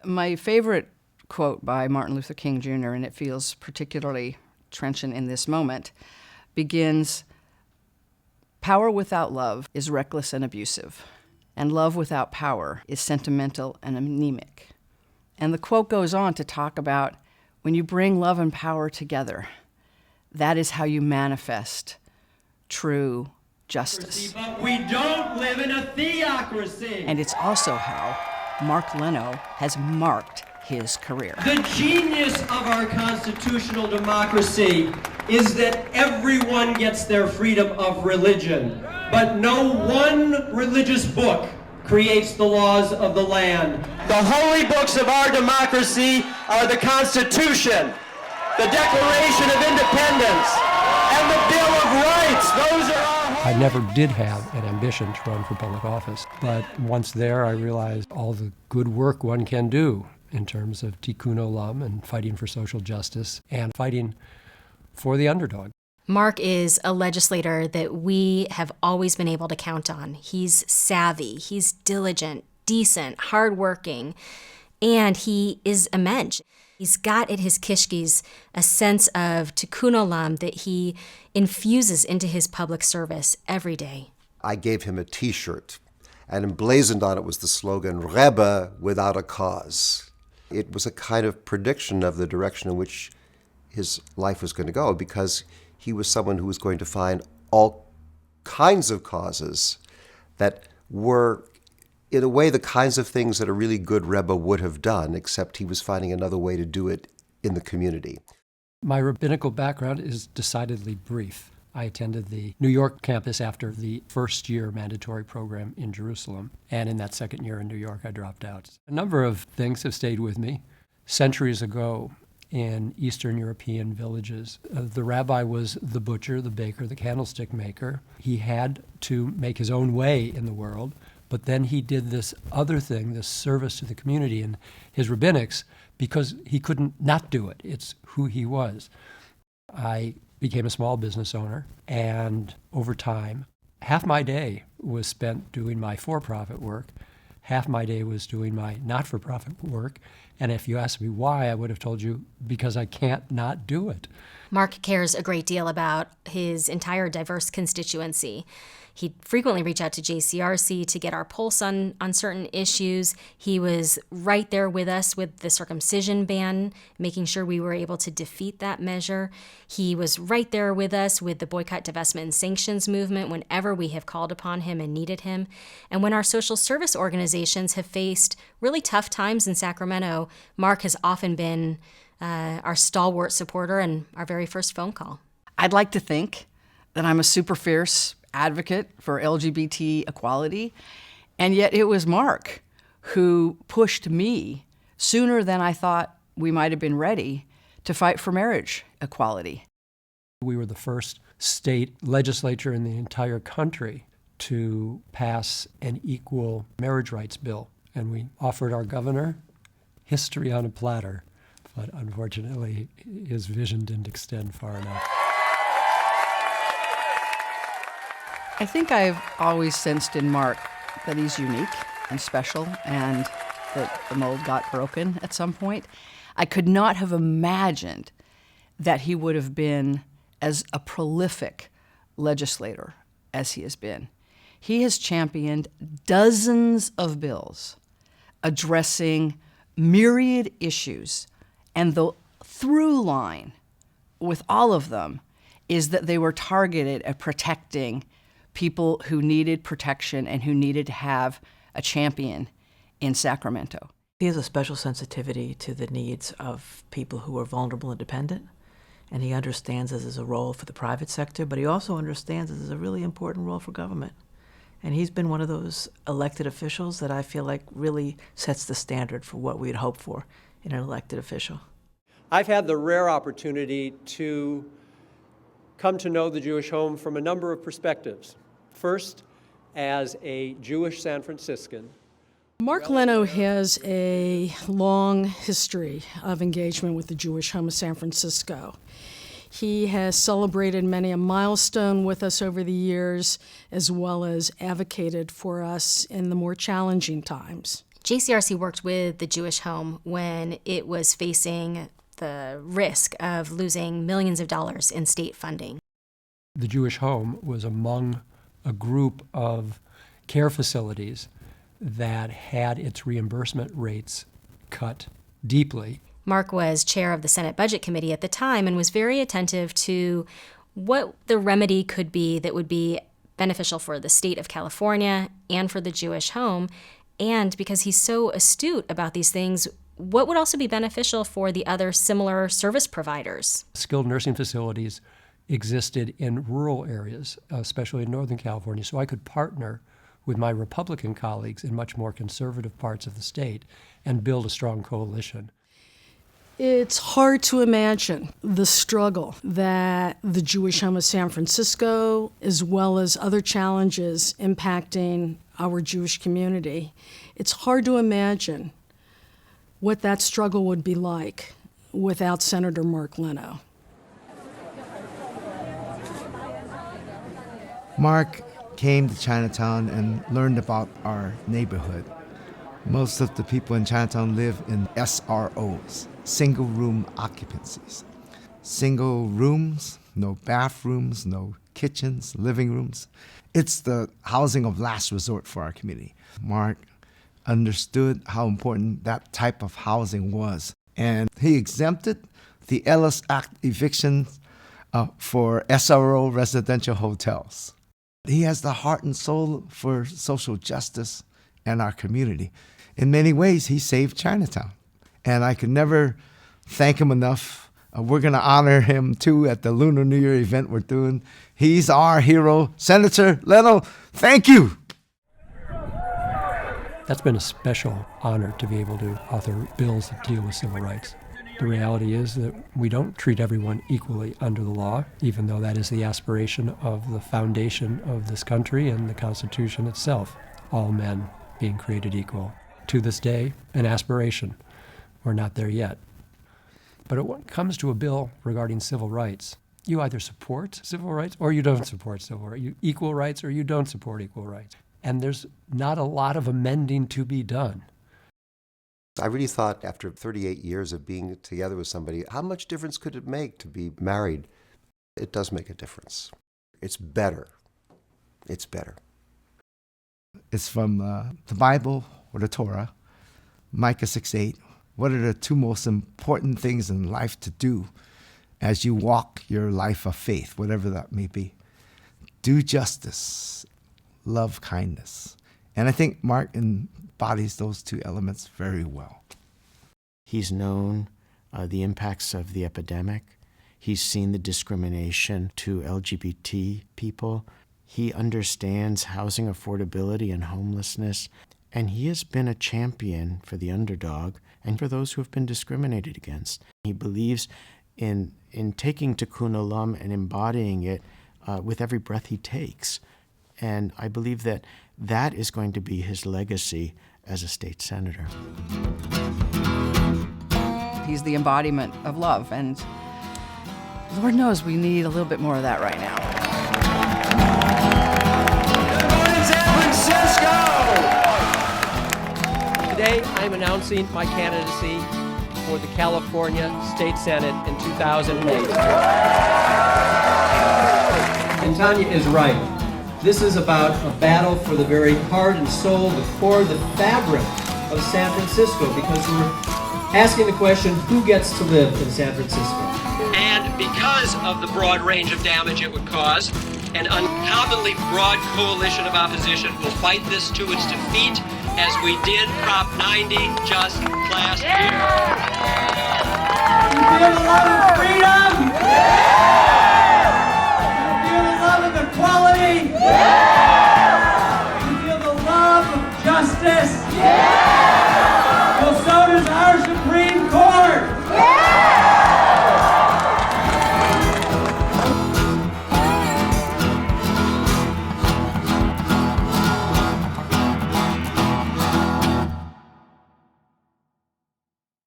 My favorite quote by Martin Luther King Jr., and it feels particularly trenchant in this moment, begins, "Power without love is reckless and abusive, and love without power is sentimental and anemic." And the quote goes on to talk about when you bring love and power together, that is how you manifest true justice. But we don't live in a theocracy. And it's also how Mark Leno has marked his career. The genius of our constitutional democracy is that everyone gets their freedom of religion, but no one religious book creates the laws of the land. The holy books of our democracy are the Constitution, the Declaration of Independence, and the Bill of Rights. Those are our I never did have an ambition to run for public office, but once there I realized all the good work one can do in terms of tikkun olam and fighting for social justice and fighting for the underdog. Mark is a legislator that we have always been able to count on. He's savvy, he's diligent, decent, hardworking, and he is a mensch. He's got at his kishkis a sense of tikkun olam that he infuses into his public service every day. I gave him a T-shirt, and emblazoned on it was the slogan, "Rebbe without a cause." It was a kind of prediction of the direction in which his life was going to go, because he was someone who was going to find all kinds of causes that were, in a way, the kinds of things that a really good Rebbe would have done, except he was finding another way to do it in the community. My rabbinical background is decidedly brief. I attended the New York campus after the first year mandatory program in Jerusalem, and in that second year in New York I dropped out. A number of things have stayed with me. Centuries ago, in Eastern European villages, the rabbi was the butcher, the baker, the candlestick maker. He had to make his own way in the world, but then he did this other thing, this service to the community and his rabbinics, because he couldn't not do it. It's who he was. I became a small business owner, and over time, half my day was spent doing my for-profit work, half my day was doing my not-for-profit work, and if you asked me why, I would have told you because I can't not do it. Mark cares a great deal about his entire diverse constituency. He'd frequently reach out to JCRC to get our pulse on certain issues. He was right there with us with the circumcision ban, making sure we were able to defeat that measure. He was right there with us with the boycott, divestment, and sanctions movement whenever we have called upon him and needed him. And when our social service organizations have faced really tough times in Sacramento, Mark has often been our stalwart supporter and our very first phone call. I'd like to think that I'm a super fierce advocate for LGBT equality, and yet it was Mark who pushed me sooner than I thought we might have been ready to fight for marriage equality. We were the first state legislature in the entire country to pass an equal marriage rights bill, and we offered our governor history on a platter, but unfortunately his vision didn't extend far enough. I think I've always sensed in Mark that he's unique and special, and that the mold got broken at some point. I could not have imagined that he would have been as a prolific legislator as he has been. He has championed dozens of bills addressing myriad issues, and the through line with all of them is that they were targeted at protecting people who needed protection and who needed to have a champion in Sacramento. He has a special sensitivity to the needs of people who are vulnerable and dependent, and he understands this as a role for the private sector, but he also understands this as a really important role for government. And he's been one of those elected officials that I feel like really sets the standard for what we'd hope for in an elected official. I've had the rare opportunity to come to know the Jewish home from a number of perspectives. First, as a Jewish San Franciscan. Mark Leno has a long history of engagement with the Jewish home of San Francisco. He has celebrated many a milestone with us over the years, as well as advocated for us in the more challenging times. JCRC worked with the Jewish Home when it was facing the risk of losing millions of dollars in state funding. The Jewish Home was among a group of care facilities that had its reimbursement rates cut deeply. Mark was chair of the Senate Budget Committee at the time and was very attentive to what the remedy could be that would be beneficial for the state of California and for the Jewish Home. And because he's so astute about these things, what would also be beneficial for the other similar service providers? Skilled nursing facilities existed in rural areas, especially in Northern California, so I could partner with my Republican colleagues in much more conservative parts of the state and build a strong coalition. It's hard to imagine the struggle that the Jewish Home of San Francisco, as well as other challenges impacting our Jewish community. It's hard to imagine what that struggle would be like without Senator Mark Leno. Mark came to Chinatown and learned about our neighborhood. Most of the people in Chinatown live in SROs, single room occupancies. Single rooms, no bathrooms, no kitchens, living rooms. It's the housing of last resort for our community. Mark understood how important that type of housing was, and he exempted the Ellis Act evictions for SRO residential hotels. He has the heart and soul for social justice and our community. In many ways, he saved Chinatown, and I could never thank him enough. We're going to honor him, too, at the Lunar New Year event we're doing. He's our hero. Senator Leno, thank you. That's been a special honor to be able to author bills that deal with civil rights. The reality is that we don't treat everyone equally under the law, even though that is the aspiration of the foundation of this country and the Constitution itself, all men being created equal. To this day, an aspiration. We're not there yet. But when it comes to a bill regarding civil rights, you either support civil rights or you don't support civil rights. You equal rights or you don't support equal rights. And there's not a lot of amending to be done. I really thought after 38 years of being together with somebody, how much difference could it make to be married? It does make a difference. It's better. It's better. It's from the Bible or the Torah, Micah 6:8. What are the two most important things in life to do as you walk your life of faith, whatever that may be? Do justice, love kindness. And I think Mark embodies those two elements very well. He's known the impacts of the epidemic. He's seen the discrimination to LGBT people. He understands housing affordability and homelessness. And he has been a champion for the underdog and for those who have been discriminated against. He believes in taking Tikkun Olam and embodying it with every breath he takes. And I believe that that is going to be his legacy as a state senator. He's the embodiment of love, and Lord knows we need a little bit more of that right now. Good morning, San Francisco! Today, I'm announcing my candidacy for the California State Senate in 2008. And Tanya is right. This is about a battle for the very heart and soul, the core, the fabric of San Francisco, because we're asking the question, who gets to live in San Francisco? And because of the broad range of damage it would cause, an uncommonly broad coalition of opposition will fight this to its defeat, as we did Prop 90 just last year. You feel the love of freedom? Yeah!